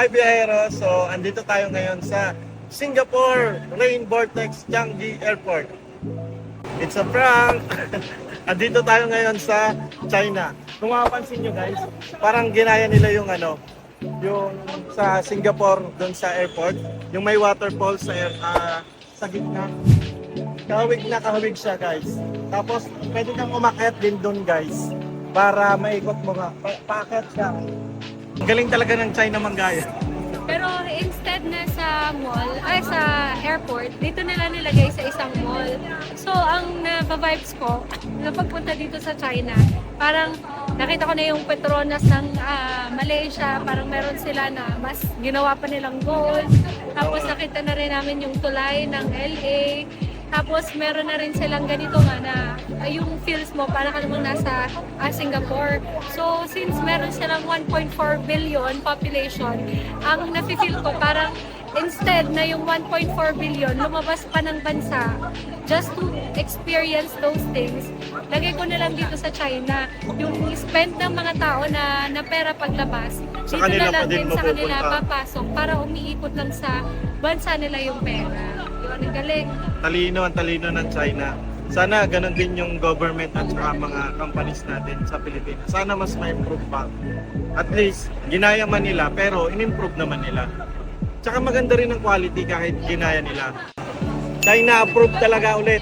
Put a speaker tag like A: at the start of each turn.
A: Hi Biyahero! So, andito tayo ngayon sa Singapore Rain Vortex Changi Airport. It's a prank! Andito tayo ngayon sa China. Kung mapapansin nyo guys, parang ginaya nila yung yung sa Singapore doon sa airport, yung may waterfall sa gitna. Kahawig siya guys. Tapos pwede kang umakyat din doon guys para maikot mo nga. Paakyat siya. Ang galing talaga ng China manggaya.
B: Pero instead na sa mall, sa airport, dito nila nilagay sa isang mall. So, ang na-vibes ko, na pagpunta dito sa China, parang nakita ko na yung Petronas ng Malaysia, parang meron sila na mas ginawa pa nilang gold. Tapos nakita na rin namin yung tulay ng LA. Tapos meron na rin silang ganito nga na yung feels mo para ka namang nasa Singapore. So since meron silang 1.4 billion population, ang nafe-feel ko parang instead na yung 1.4 billion lumabas pa ng bansa just to experience those things, lagay ko na lang dito sa China. Yung spend ng mga tao na pera paglabas,
A: Sa
B: dito
A: kanila
B: na
A: pa
B: lang
A: din
B: din sa kanila
A: mapupunta.
B: papasok para umiikot lang sa bansa nila yung pera. Yun, ang galing.
A: Ang talino ng China. Sana ganun din yung government at saka mga companies natin sa Pilipinas. Sana mas ma-improve pa. At least, ginaya man nila pero in-improve naman nila. Tsaka maganda rin ang quality kahit ginaya nila. China approved talaga ulit.